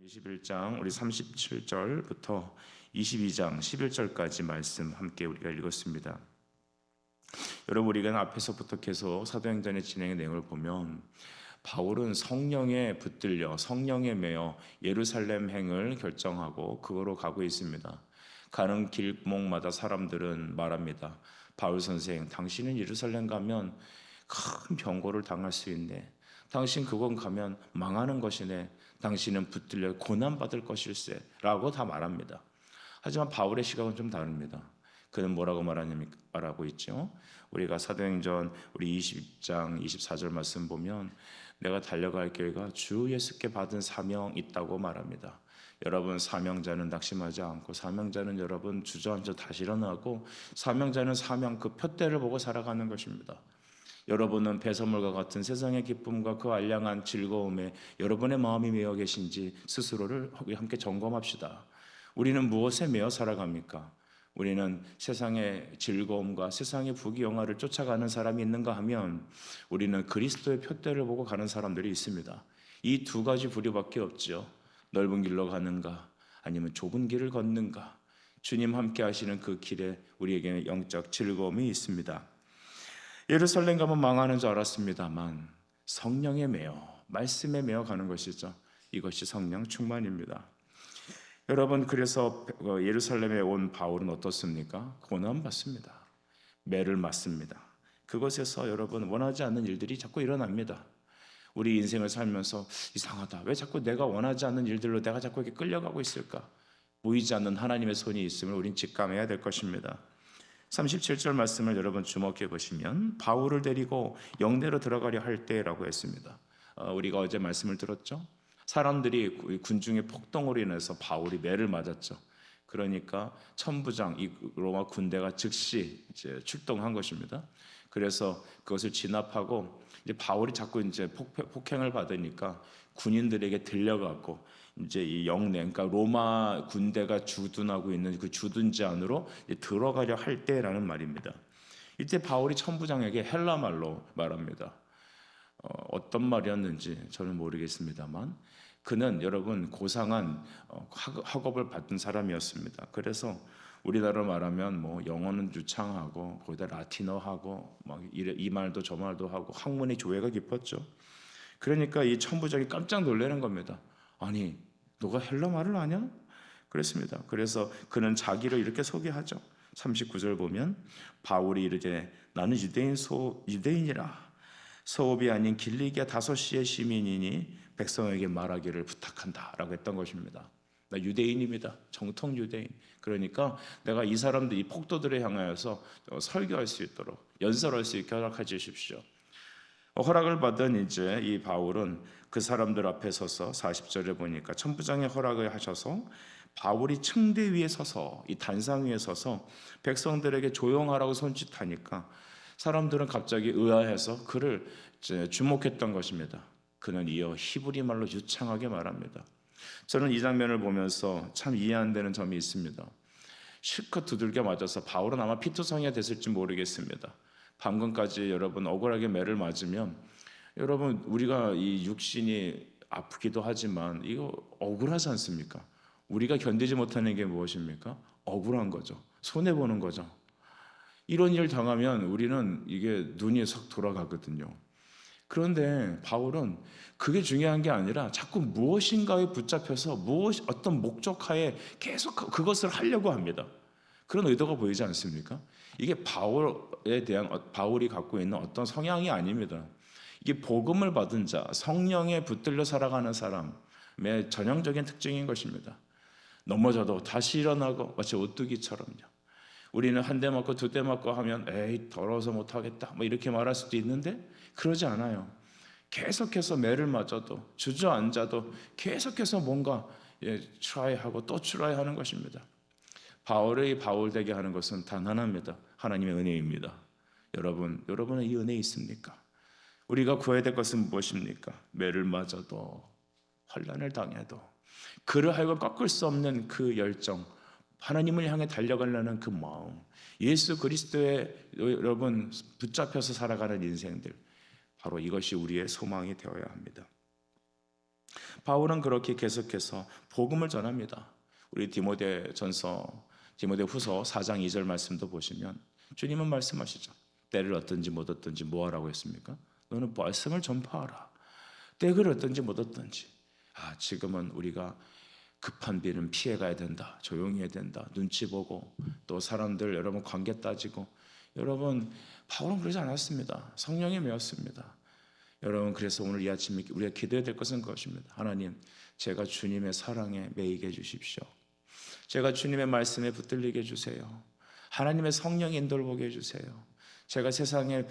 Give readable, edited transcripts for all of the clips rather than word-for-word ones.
21장 우리 37절부터 22장 11절까지 말씀 함께 우리가 읽었습니다. 여러분, 우리가 앞에서부터 계속 사도행전의 진행의 내용을 보면 바울은 성령에 붙들려 성령에 매여 예루살렘 행을 결정하고 그거로 가고 있습니다. 가는 길목마다 사람들은 말합니다. 바울 선생, 당신은 예루살렘 가면 큰 병고를 당할 수 있네. 당신 그건 가면 망하는 것이네. 당신은 붙들려 고난받을 것일세 라고 다 말합니다. 하지만 바울의 시각은 좀 다릅니다. 그는 뭐라고 말하고 있죠? 우리가 사도행전 우리 20장 24절 말씀 보면 내가 달려갈 길과 주 예수께 받은 사명 있다고 말합니다. 여러분, 사명자는 낙심하지 않고, 사명자는 여러분 주저앉아 다시 일어나고, 사명자는 사명 그 표대를 보고 살아가는 것입니다. 여러분은 배설물과 같은 세상의 기쁨과 그 알량한 즐거움에 여러분의 마음이 매여 계신지 스스로를 함께 점검합시다. 우리는 무엇에 매여 살아갑니까? 우리는 세상의 즐거움과 세상의 부귀영화를 쫓아가는 사람이 있는가 하면 우리는 그리스도의 표대를 보고 가는 사람들이 있습니다. 이 두 가지 부류밖에 없죠. 넓은 길로 가는가 아니면 좁은 길을 걷는가. 주님 함께 하시는 그 길에 우리에게는 영적 즐거움이 있습니다. 예루살렘 가면 망하는 줄 알았습니다만 성령에 매여, 말씀에 매여 가는 것이죠. 이것이 성령 충만입니다. 여러분, 그래서 예루살렘에 온 바울은 어떻습니까? 고난받습니다. 매를 맞습니다. 그것에서 여러분 원하지 않는 일들이 자꾸 일어납니다. 우리 인생을 살면서 이상하다. 왜 자꾸 내가 원하지 않는 일들로 내가 자꾸 이렇게 끌려가고 있을까? 보이지 않는 하나님의 손이 있음을 우린 직감해야 될 것입니다. 37절 말씀을 여러분 주목해 보시면 바울을 데리고 영내로 들어가려 할 때라고 했습니다. 우리가 어제 말씀을 들었죠. 사람들이 군중의 폭동으로 인해서 바울이 매를 맞았죠. 그러니까 천부장, 이 로마 군대가 즉시 이제 출동한 것입니다. 그래서 그것을 진압하고 이제 바울이 자꾸 이제 폭행을 받으니까 군인들에게 들려갖고 이제 이 영내, 그러니까 로마 군대가 주둔하고 있는 그 주둔지 안으로 들어가려 할 때라는 말입니다. 이때 바울이 천부장에게 헬라 말로 말합니다. 어떤 말이었는지 저는 모르겠습니다만 그는 여러분 고상한 학업을 받은 사람이었습니다. 그래서 우리나라로 말하면 뭐 영어는 유창하고 거기다 라틴어하고 막 이 말도 저 말도 하고 학문의 조예가 깊었죠. 그러니까 이 천부장이 깜짝 놀라는 겁니다. 아니, 너가 헬라 말을 아냐? 그랬습니다. 그래서 그는 자기를 이렇게 소개하죠. 39절 보면 바울이 이르되 나는 유대인이라 서옵이 아닌 길리기아 다소시의 시민이니 백성에게 말하기를 부탁한다 라고 했던 것입니다. 나 유대인입니다. 정통 유대인. 그러니까 내가 이 사람들, 이 폭도들을 향하여서 설교할 수 있도록, 연설할 수 있게 허락해 주십시오. 허락을 받은 이제 이 바울은 그 사람들 앞에 서서 40절에 보니까 천부장의 허락을 하셔서 바울이 층대 위에 서서, 이 단상 위에 서서 백성들에게 조용하라고 손짓하니까 사람들은 갑자기 의아해서 그를 주목했던 것입니다. 그는 이어 히브리 말로 유창하게 말합니다. 저는 이 장면을 보면서 참 이해 안 되는 점이 있습니다. 실컷 두들겨 맞아서 바울은 아마 피투성이가 됐을지 모르겠습니다. 방금까지 여러분 억울하게 매를 맞으면 여러분 우리가 이 육신이 아프기도 하지만 이거 억울하지 않습니까? 우리가 견디지 못하는 게 무엇입니까? 억울한 거죠. 손해보는 거죠. 이런 일 당하면 우리는 이게 눈이 싹 돌아가거든요. 그런데 바울은 그게 중요한 게 아니라 자꾸 무엇인가에 붙잡혀서 어떤 목적하에 계속 그것을 하려고 합니다. 그런 의도가 보이지 않습니까? 이게 바울이 갖고 있는 어떤 성향이 아닙니다. 이게 복음을 받은 자, 성령에 붙들려 살아가는 사람의 전형적인 특징인 것입니다. 넘어져도 다시 일어나고 마치 오뚜기처럼요. 우리는 한 대 맞고 두 대 맞고 하면 에이 더러워서 못하겠다 뭐 이렇게 말할 수도 있는데 그러지 않아요. 계속해서 매를 맞아도 주저앉아도 계속해서 뭔가 트라이하고 또 트라이하는 것입니다. 바울의 바울되게 하는 것은 단 하나입니다. 하나님의 은혜입니다. 여러분은 이 은혜 있습니까? 우리가 구해야 될 것은 무엇입니까? 매를 맞아도 환난을 당해도 그를 하여금 꺾을 수 없는 그 열정, 하나님을 향해 달려가려는 그 마음, 예수 그리스도에 여러분 붙잡혀서 살아가는 인생들, 바로 이것이 우리의 소망이 되어야 합니다. 바울은 그렇게 계속해서 복음을 전합니다. 우리 디모데후서 4장 2절 말씀도 보시면 주님은 말씀하시죠. 때를 얻든지 못 얻든지 뭐 하라고 했습니까? 너는 말씀을 전파하라. 때를 얻든지 못 얻든지. 지금은 우리가 급한 비는 피해가야 된다. 조용히 해야 된다. 눈치 보고 또 사람들 여러분 관계 따지고. 여러분 바울은 그러지 않았습니다. 성령에 매였습니다. 여러분 그래서 오늘 이 아침에 우리가 기도해야 될 것은 그것입니다. 하나님, 제가 주님의 사랑에 매이게 해주십시오. 제가 주님의 말씀에 붙들리게 해주세요. 하나님의 성령 인도를 보게 해주세요. 제가 세상에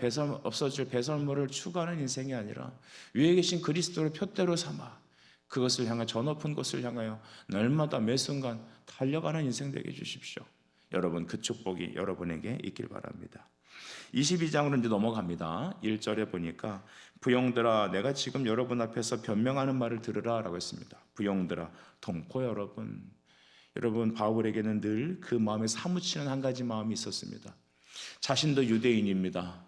없어질 배설물을 추구하는 인생이 아니라 위에 계신 그리스도를 표대로 삼아 그것을 향해 저 높은 곳을 향하여 날마다 매 순간 달려가는 인생 되게 해주십시오. 여러분 그 축복이 여러분에게 있길 바랍니다. 22장으로 이제 넘어갑니다. 1절에 보니까 부형들아 내가 지금 여러분 앞에서 변명하는 말을 들으라 라고 했습니다. 부형들아, 동포 여러분 바울에게는 늘 그 마음에 사무치는 한 가지 마음이 있었습니다. 자신도 유대인입니다.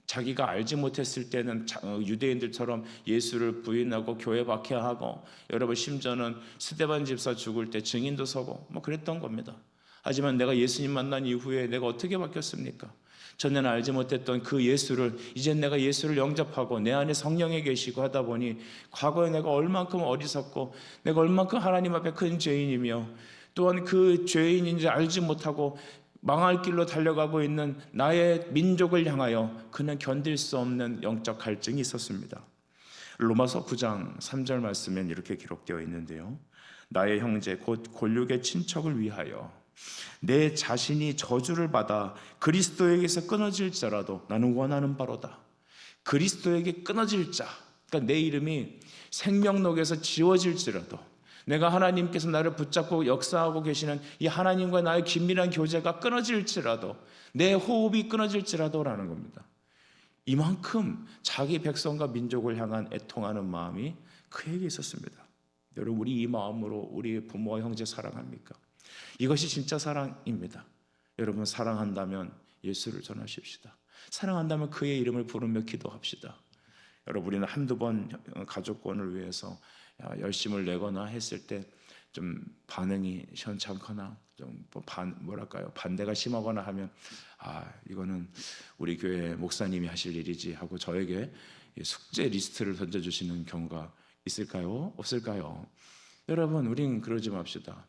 자기가 알지 못했을 때는 유대인들처럼 예수를 부인하고 교회 박해하고 여러분 심지어는 스데반 집사 죽을 때 증인도 서고 뭐 그랬던 겁니다. 하지만 내가 예수님 만난 이후에 내가 어떻게 바뀌었습니까? 전에는 알지 못했던 그 예수를 이제 내가 예수를 영접하고 내 안에 성령이 계시고 하다 보니 과거에 내가 얼만큼 어리석고 내가 얼만큼 하나님 앞에 큰 죄인이며 또한 그 죄인인지 알지 못하고 망할 길로 달려가고 있는 나의 민족을 향하여 그는 견딜 수 없는 영적 갈증이 있었습니다. 로마서 9장 3절 말씀엔 이렇게 기록되어 있는데요. 나의 형제 곧 골육의 친척을 위하여 내 자신이 저주를 받아 그리스도에게서 끊어질지라도 나는 원하는 바로다. 그리스도에게 끊어질 자, 그러니까 내 이름이 생명록에서 지워질지라도 내가 하나님께서 나를 붙잡고 역사하고 계시는 이 하나님과 나의 긴밀한 교제가 끊어질지라도 내 호흡이 끊어질지라도 라는 겁니다. 이만큼 자기 백성과 민족을 향한 애통하는 마음이 그에게 있었습니다. 여러분 우리 이 마음으로 우리 부모와 형제 사랑합니까? 이것이 진짜 사랑입니다. 여러분 사랑한다면 예수를 전하십시다. 사랑한다면 그의 이름을 부르며 기도합시다. 여러분 우리는 한두 번 가족권을 위해서 열심을 내거나 했을 때 좀 반응이 시원찮거나 좀 반대가 심하거나 하면 이거는 우리 교회 목사님이 하실 일이지 하고 저에게 숙제 리스트를 던져주시는 경우가 있을까요? 없을까요? 여러분 우리는 그러지 맙시다.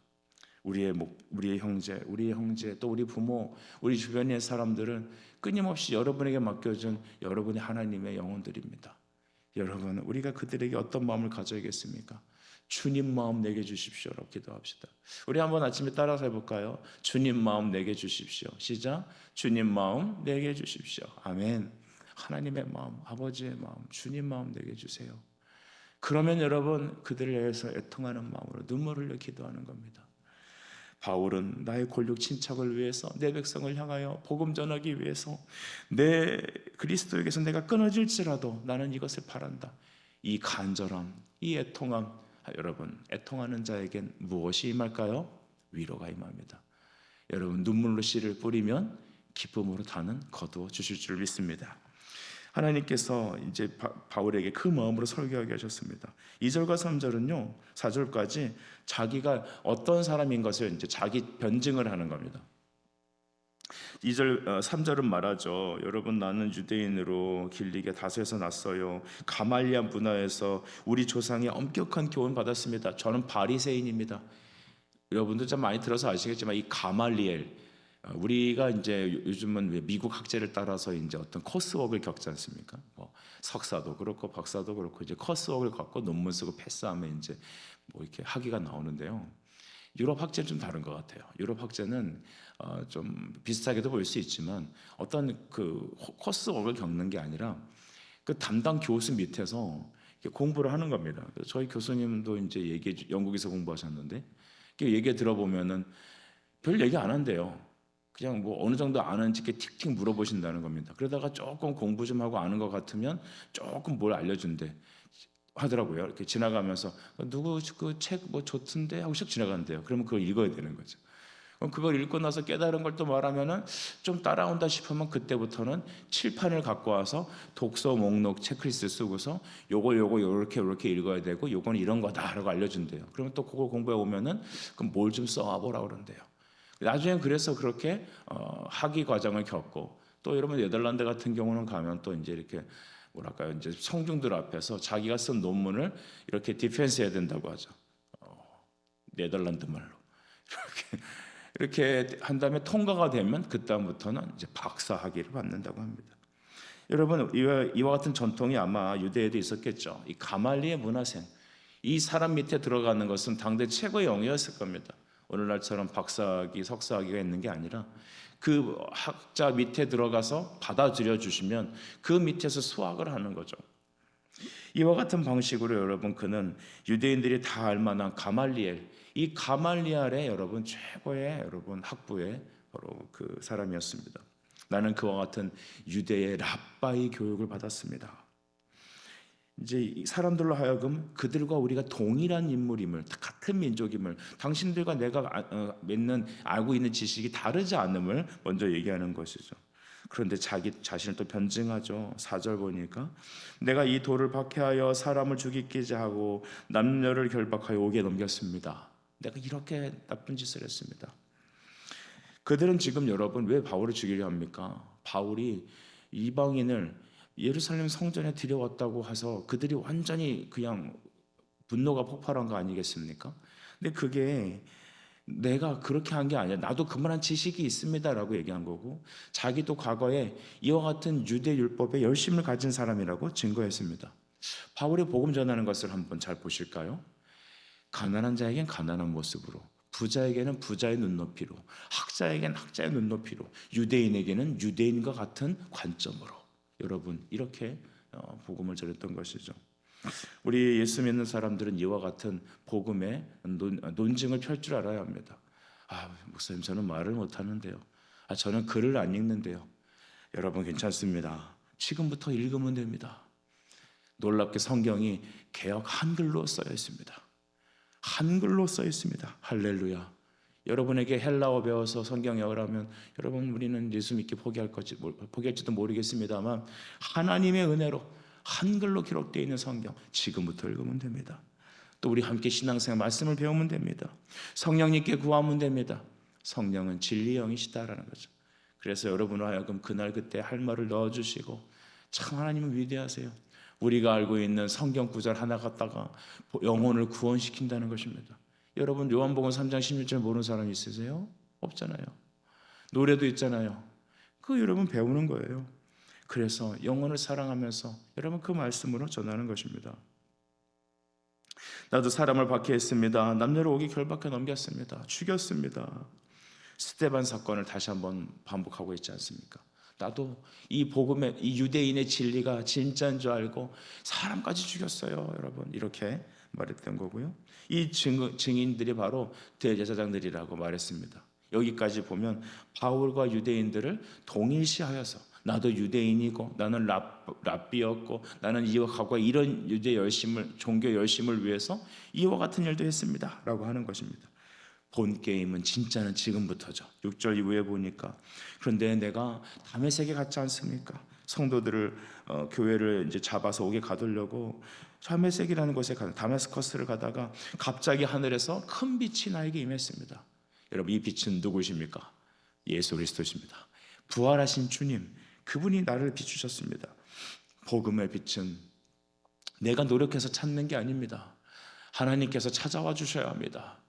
우리의 형제 또 우리 부모 우리 주변의 사람들은 끊임없이 여러분에게 맡겨준 여러분의 하나님의 영혼들입니다. 여러분 우리가 그들에게 어떤 마음을 가져야겠습니까? 주님 마음 내게 주십시오라고 기도합시다. 우리 한번 아침에 따라서 해볼까요? 주님 마음 내게 주십시오. 시작. 주님 마음 내게 주십시오. 아멘. 하나님의 마음, 아버지의 마음, 주님 마음 내게 주세요. 그러면 여러분 그들을 위해서 애통하는 마음으로 눈물을 흘려 기도하는 겁니다. 바울은 나의 골육 친척을 위해서 내 백성을 향하여 복음 전하기 위해서 내 그리스도에게서 내가 끊어질지라도 나는 이것을 바란다. 이 간절함, 이 애통함, 여러분 애통하는 자에겐 무엇이 임할까요? 위로가 임합니다. 여러분 눈물로 씨를 뿌리면 기쁨으로 다는 거두어 주실 줄 믿습니다. 하나님께서 이제 바울에게 그 마음으로 설교하게 하셨습니다. 2절과 3절은요, 4절까지 자기가 어떤 사람인 것을 이제 자기 변증을 하는 겁니다. 2절, 3절은 말하죠. 여러분 나는 유대인으로 길리게 다소에서 났어요. 가말리아 문화에서 우리 조상이 엄격한 교훈 받았습니다. 저는 바리새인입니다. 여러분도 좀 많이 들어서 아시겠지만 이 가말리엘 우리가 이제 요즘은 미국 학제를 따라서 이제 어떤 코스웍을 겪지 않습니까? 뭐 석사도 그렇고 박사도 그렇고 이제 코스웍을 갖고 논문 쓰고 패스하면 이제 뭐 이렇게 학위가 나오는데요. 유럽 학제는 좀 다른 것 같아요. 유럽 학제는 좀 비슷하게도 보일 수 있지만 어떤 그 코스웍을 겪는 게 아니라 그 담당 교수 밑에서 공부를 하는 겁니다. 저희 교수님도 이제 영국에서 공부하셨는데 얘기 들어보면은 별 얘기 안 한대요. 그냥 뭐 어느 정도 아는지 이렇게 틱틱 물어보신다는 겁니다. 그러다가 조금 공부 좀 하고 아는 것 같으면 조금 뭘 알려준대 하더라고요. 이렇게 지나가면서 누구 그 책 뭐 좋던데 하고 씩 지나간대요. 그러면 그걸 읽어야 되는 거죠. 그럼 그걸 읽고 나서 깨달은 걸 또 말하면은 좀 따라온다 싶으면 그때부터는 칠판을 갖고 와서 독서 목록 체크리스트 쓰고서 요거 요렇게 읽어야 되고 요거는 이런 거다라고 알려준대요. 그러면 또 그걸 공부해 오면은 그럼 뭘 좀 써보라 그런대요. 나중에 그래서 그렇게 학위 과정을 겪고, 또 여러분 네덜란드 같은 경우는 가면 또 이제 이렇게 뭐랄까요, 이제 성중들 앞에서 자기가 쓴 논문을 이렇게 디펜스 해야 된다고 하죠. 네덜란드 말로 이렇게 한 다음에 통과가 되면 그 다음부터는 이제 박사 학위를 받는다고 합니다. 여러분, 이와 같은 전통이 아마 유대에도 있었겠죠. 이 가말리의 문화생, 이 사람 밑에 들어가는 것은 당대 최고의 영예였을 겁니다. 오늘날처럼 박사학위, 석사학위가 있는 게 아니라 그 학자 밑에 들어가서 받아들여 주시면 그 밑에서 수학을 하는 거죠. 이와 같은 방식으로 여러분, 그는 유대인들이 다 알만한 가말리엘, 이 가말리엘의 여러분 최고의 여러분 학부의 바로 그 사람이었습니다. 나는 그와 같은 유대의 랍바이 교육을 받았습니다. 이제 사람들로 하여금 그들과 우리가 동일한 인물임을, 같은 민족임을, 당신들과 내가 알고 있는 지식이 다르지 않음을 먼저 얘기하는 것이죠. 그런데 자기 자신을 또 변증하죠. 4절 보니까 내가 이 돌을 박해하여 사람을 죽이기자 하고 남녀를 결박하여 옥에 넘겼습니다. 내가 이렇게 나쁜 짓을 했습니다. 그들은 지금 여러분 왜 바울을 죽이려 합니까? 바울이 이방인을 예루살렘 성전에 들여왔다고 해서 그들이 완전히 그냥 분노가 폭발한 거 아니겠습니까? 근데 그게 내가 그렇게 한 게 아니야, 나도 그만한 지식이 있습니다라고 얘기한 거고, 자기도 과거에 이와 같은 유대 율법에 열심을 가진 사람이라고 증거했습니다. 바울이 복음 전하는 것을 한번 잘 보실까요? 가난한 자에겐 가난한 모습으로, 부자에게는 부자의 눈높이로, 학자에게는 학자의 눈높이로, 유대인에게는 유대인과 같은 관점으로, 여러분 이렇게 복음을 전했던 것이죠. 우리 예수 믿는 사람들은 이와 같은 복음의 논증을 펼 줄 알아야 합니다. 목사님, 저는 말을 못하는데요. 저는 글을 안 읽는데요. 여러분 괜찮습니다. 지금부터 읽으면 됩니다. 놀랍게 성경이 개역 한글로 쓰여 있습니다. 한글로 써 있습니다. 할렐루야. 여러분에게 헬라어 배워서 성경역을 하면 여러분 우리는 예수 믿기 포기할지도 모르겠습니다만, 하나님의 은혜로 한글로 기록되어 있는 성경 지금부터 읽으면 됩니다. 또 우리 함께 신앙생활 말씀을 배우면 됩니다. 성령님께 구하면 됩니다. 성령은 진리의 영이시다라는 거죠. 그래서 여러분을 하여금 그날 그때 할 말을 넣어주시고, 참 하나님은 위대하세요. 우리가 알고 있는 성경 구절 하나 갖다가 영혼을 구원시킨다는 것입니다. 여러분 요한복음 3장 16절 모르는 사람 있으세요? 없잖아요. 노래도 있잖아요. 그거 여러분 배우는 거예요. 그래서 영혼을 사랑하면서 여러분 그 말씀으로 전하는 것입니다. 나도 사람을 박해했습니다. 남녀를 옥에 결박해 넘겼습니다. 죽였습니다. 스데반 사건을 다시 한번 반복하고 있지 않습니까? 나도 이 복음의, 이 유대인의 진리가 진짜인 줄 알고 사람까지 죽였어요. 여러분 이렇게 말했던 거고요. 이 증인들이 바로 대제사장들이라고 말했습니다. 여기까지 보면 바울과 유대인들을 동일시하여서 나도 유대인이고 나는 랍비였고 나는 이와 과거 이런 유대 열심을, 종교 열심을 위해서 이와 같은 일도 했습니다 라고 하는 것입니다. 본 게임은 진짜는 지금부터죠. 6절 이후에 보니까 그런데 내가 다메섹에 갔지 않습니까? 성도들을 교회를 이제 잡아서 옥에 가두려고 다메섹이라는 곳에 다메스커스를 가다가 갑자기 하늘에서 큰 빛이 나에게 임했습니다. 여러분 이 빛은 누구십니까? 예수 그리스도십니다. 부활하신 주님, 그분이 나를 비추셨습니다. 복음의 빛은 내가 노력해서 찾는 게 아닙니다. 하나님께서 찾아와 주셔야 합니다.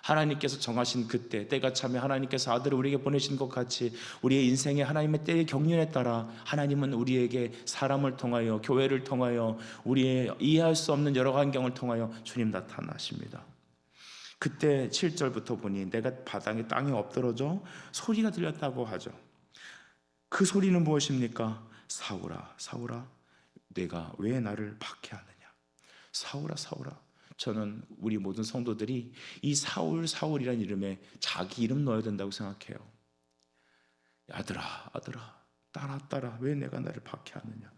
하나님께서 정하신 그때, 때가 차면 하나님께서 아들을 우리에게 보내신 것 같이 우리의 인생에 하나님의 때의 경륜에 따라 하나님은 우리에게 사람을 통하여, 교회를 통하여, 우리의 이해할 수 없는 여러 환경을 통하여 주님 나타나십니다. 그때 7절부터 보니 내가 바닥에 땅에 엎드러져 소리가 들렸다고 하죠. 그 소리는 무엇입니까? 사울아, 사울아, 내가 왜 나를 박해하느냐? 사울아, 사울아. 저는 우리 모든 성도들이 이 사울이라는 이름에 자기 이름 넣어야 된다고 생각해요. 아들아, 아들아, 딸아, 왜 내가 나를 박해하느냐?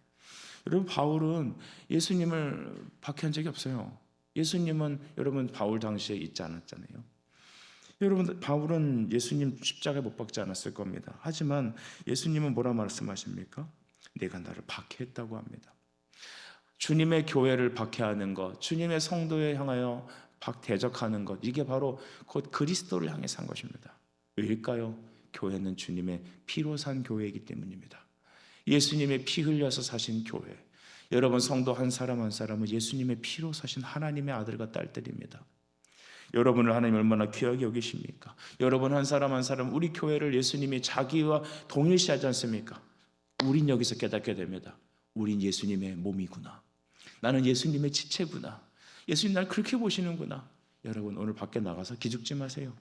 여러분 바울은 예수님을 박해한 적이 없어요. 예수님은 여러분 바울 당시에 있지 않았잖아요. 여러분, 바울은 예수님 십자가에 못 박지 않았을 겁니다. 하지만 예수님은 뭐라 말씀하십니까? 내가 나를 박해했다고 합니다. 주님의 교회를 박해하는 것, 주님의 성도에 향하여 대적하는 것, 이게 바로 곧 그리스도를 향해서 한 것입니다. 왜일까요? 교회는 주님의 피로 산 교회이기 때문입니다. 예수님의 피 흘려서 사신 교회, 여러분 성도 한 사람 한 사람은 예수님의 피로 사신 하나님의 아들과 딸들입니다. 여러분을 하나님 얼마나 귀하게 여기십니까? 여러분 한 사람 한 사람, 우리 교회를 예수님이 자기와 동일시하지 않습니까? 우린 여기서 깨닫게 됩니다. 우린 예수님의 몸이구나. 나는 예수님의 지체구나. 예수님 날 그렇게 보시는구나. 여러분 오늘 밖에 나가서 기죽지 마세요.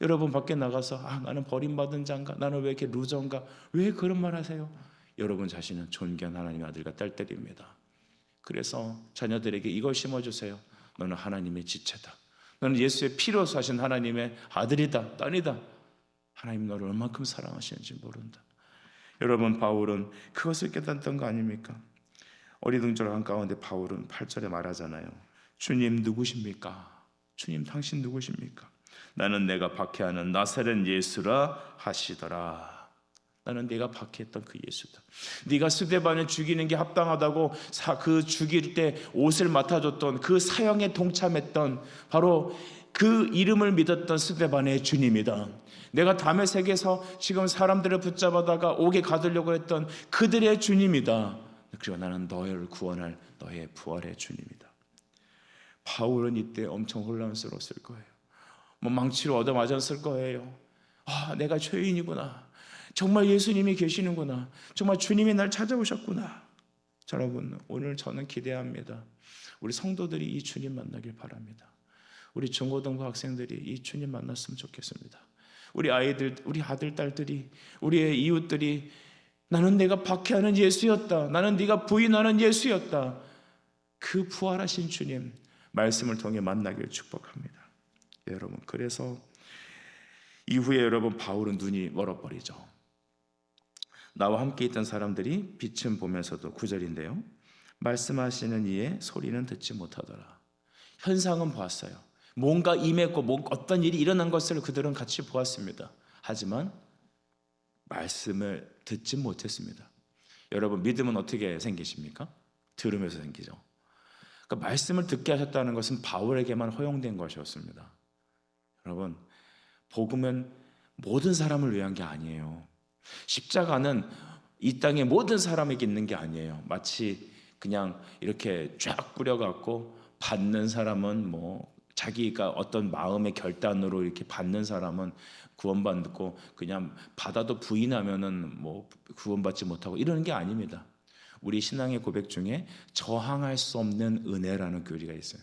여러분 밖에 나가서 나는 버림받은 자인가? 나는 왜 이렇게 루저인가? 왜 그런 말 하세요? 여러분 자신은 존귀한 하나님의 아들과 딸들입니다. 그래서 자녀들에게 이걸 심어주세요. 너는 하나님의 지체다. 너는 예수의 피로 사신 하나님의 아들이다, 딸이다. 하나님 너를 얼만큼 사랑하시는지 모른다. 여러분 바울은 그것을 깨닫던 거 아닙니까? 어리둥절한 가운데 바울은 8절에 말하잖아요. 주님 누구십니까? 주님 당신 누구십니까? 나는 내가 박해하는 나사렛 예수라 하시더라. 나는 네가 박해했던 그 예수다. 네가 스데반을 죽이는 게 합당하다고 그 죽일 때 옷을 맡아줬던 그 사형에 동참했던 바로 그 이름을 믿었던 스데반의 주님이다. 내가 다메섹에서 지금 사람들을 붙잡아다가 옥에 가두려고 했던 그들의 주님이다. 그리고 나는 너를 구원할 너의 부활의 주님이다. 바울은 이때 엄청 혼란스러웠을 거예요. 망치로 얻어맞았을 거예요. 내가 죄인이구나. 정말 예수님이 계시는구나. 정말 주님이 날 찾아오셨구나. 여러분 오늘 저는 기대합니다. 우리 성도들이 이 주님 만나길 바랍니다. 우리 중고등부 학생들이 이 주님 만났으면 좋겠습니다. 우리 아이들, 우리 아들, 딸들이, 우리의 이웃들이 나는 내가 박해하는 예수였다. 나는 네가 부인하는 예수였다. 그 부활하신 주님 말씀을 통해 만나길 축복합니다. 여러분 그래서 이후에 여러분 바울은 눈이 멀어버리죠. 나와 함께 있던 사람들이 빛은 보면서도 9절인데요. 말씀하시는 이의 소리는 듣지 못하더라. 현상은 보았어요. 뭔가 임했고 어떤 일이 일어난 것을 그들은 같이 보았습니다. 하지만 말씀을 듣지 못했습니다. 여러분 믿음은 어떻게 생기십니까? 들으면서 생기죠. 그러니까 말씀을 듣게 하셨다는 것은 바울에게만 허용된 것이었습니다. 여러분 복음은 모든 사람을 위한 게 아니에요. 십자가는 이 땅의 모든 사람에게 있는 게 아니에요. 마치 그냥 이렇게 쫙 뿌려갖고 받는 사람은 자기가 어떤 마음의 결단으로 이렇게 받는 사람은 구원받고 그냥 받아도 부인하면은 구원받지 못하고 이러는 게 아닙니다. 우리 신앙의 고백 중에 저항할 수 없는 은혜라는 교리가 있어요.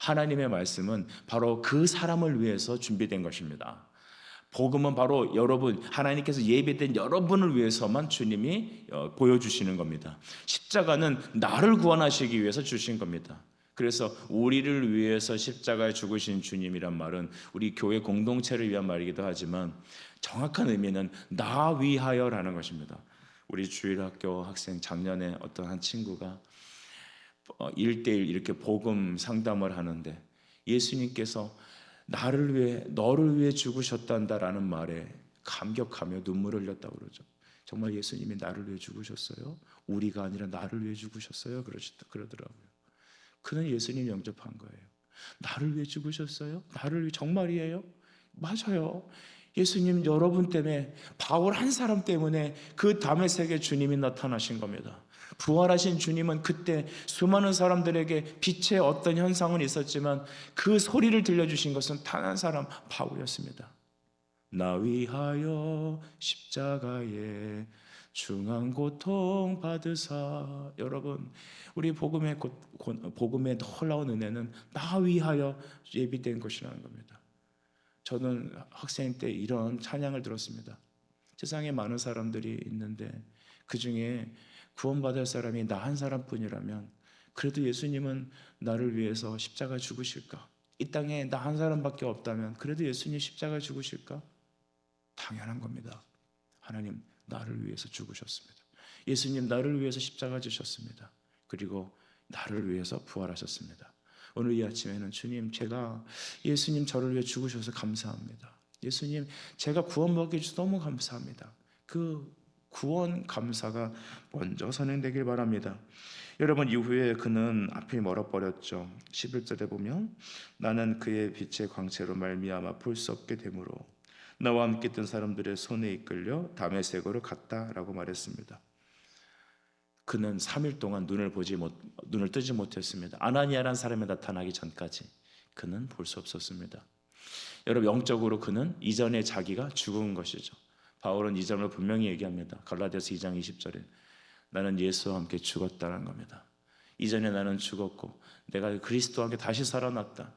하나님의 말씀은 바로 그 사람을 위해서 준비된 것입니다. 복음은 바로 여러분, 하나님께서 예비된 여러분을 위해서만 주님이 보여주시는 겁니다. 십자가는 나를 구원하시기 위해서 주신 겁니다. 그래서 우리를 위해서 십자가에 죽으신 주님이란 말은 우리 교회 공동체를 위한 말이기도 하지만 정확한 의미는 나 위하여라는 것입니다. 우리 주일학교 학생 작년에 어떤 한 친구가 1대1 이렇게 복음 상담을 하는데 예수님께서 나를 위해 너를 위해 죽으셨단다라는 말에 감격하며 눈물을 흘렸다고 그러죠. 정말 예수님이 나를 위해 죽으셨어요? 우리가 아니라 나를 위해 죽으셨어요? 그러더라고요. 그는 예수님 영접한 거예요. 나를 위해 죽으셨어요? 나를 위해 정말이에요? 맞아요. 예수님 여러분 때문에 바울 한 사람 때문에 그 다메섹에 주님이 나타나신 겁니다. 부활하신 주님은 그때 수많은 사람들에게 빛의 어떤 현상은 있었지만 그 소리를 들려주신 것은 단 한 사람 바울이었습니다. 나 위하여 십자가에 중한 고통 받으사. 여러분 우리 복음의 놀라운 은혜는 나 위하여 예비된 것이라는 겁니다. 저는 학생 때 이런 찬양을 들었습니다. 세상에 많은 사람들이 있는데 그 중에 구원받을 사람이 나 한 사람뿐이라면 그래도 예수님은 나를 위해서 십자가에 죽으실까? 이 땅에 나 한 사람밖에 없다면 그래도 예수님 십자가에 죽으실까? 당연한 겁니다. 하나님 나를 위해서 죽으셨습니다. 예수님 나를 위해서 십자가 지셨습니다. 그리고 나를 위해서 부활하셨습니다. 오늘 이 아침에는 주님, 제가 예수님 저를 위해 죽으셔서 감사합니다. 예수님, 제가 구원 받게 주셔서 너무 감사합니다. 그 구원 감사가 먼저 선행되길 바랍니다. 여러분, 이후에 그는 앞이 멀어버렸죠. 11절에 보면 나는 그의 빛의 광채로 말미암아 볼 수 없게 되므로 나와 함께 있던 사람들의 손에 이끌려 다메섹으로 갔다라고 말했습니다. 그는 3일 동안 눈을 뜨지 못했습니다. 아나니아라는 사람이 나타나기 전까지 그는 볼 수 없었습니다. 여러분, 영적으로 그는 이전에 자기가 죽은 것이죠. 바울은 이 점을 분명히 얘기합니다. 갈라디아서 2장 20절에 나는 예수와 함께 죽었다는 겁니다. 이전에 나는 죽었고 내가 그리스도와 함께 다시 살아났다.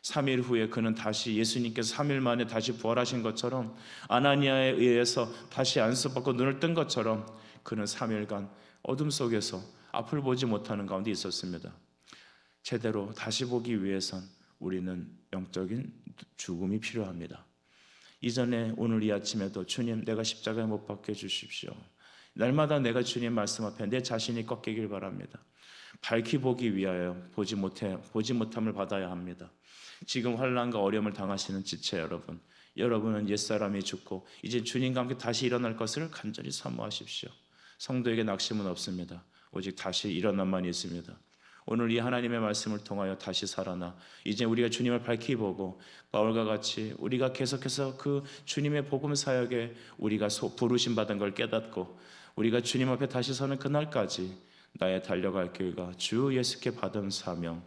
3일 후에 그는 다시 예수님께서 3일 만에 다시 부활하신 것처럼 아나니아에 의해서 다시 안수받고 눈을 뜬 것처럼 그는 3일간 어둠 속에서 앞을 보지 못하는 가운데 있었습니다. 제대로 다시 보기 위해선 우리는 영적인 죽음이 필요합니다. 이전에 오늘 이 아침에도 주님, 내가 십자가에 못 박혀 주십시오. 날마다 내가 주님 말씀 앞에 내 자신이 꺾이길 바랍니다. 밝히 보기 위하여 보지 못함을 받아야 합니다. 지금 환난과 어려움을 당하시는 지체 여러분, 여러분은 옛사람이 죽고 이제 주님과 함께 다시 일어날 것을 간절히 사모하십시오. 성도에게 낙심은 없습니다. 오직 다시 일어남만 있습니다. 오늘 이 하나님의 말씀을 통하여 다시 살아나 이제 우리가 주님을 밝히 보고 바울과 같이 우리가 계속해서 그 주님의 복음 사역에 우리가 부르심 받은 걸 깨닫고 우리가 주님 앞에 다시 서는 그날까지 나의 달려갈 길과 주 예수께 받은 사명,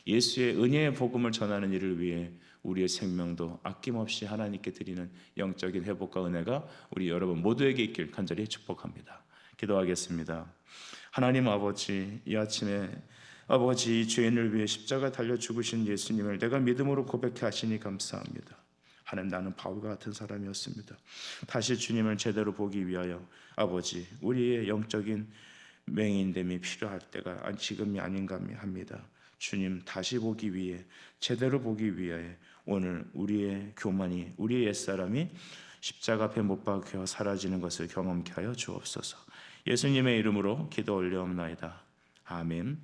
예수의 은혜의 복음을 전하는 일을 위해 우리의 생명도 아낌없이 하나님께 드리는 영적인 회복과 은혜가 우리 여러분 모두에게 있길 간절히 축복합니다. 기도하겠습니다. 하나님 아버지, 이 아침에 아버지, 죄인을 위해 십자가 달려 죽으신 예수님을 내가 믿음으로 고백해 하시니 감사합니다. 하나님, 나는 바울과 같은 사람이었습니다. 다시 주님을 제대로 보기 위하여 아버지, 우리의 영적인 맹인됨이 필요할 때가 지금이 아닌가 합니다. 주님, 다시 보기 위해, 제대로 보기 위해 오늘 우리의 교만이, 우리의 옛사람이 십자가 앞에 못 박혀 사라지는 것을 경험케 하여 주옵소서. 예수님의 이름으로 기도 올려옵나이다. 아멘.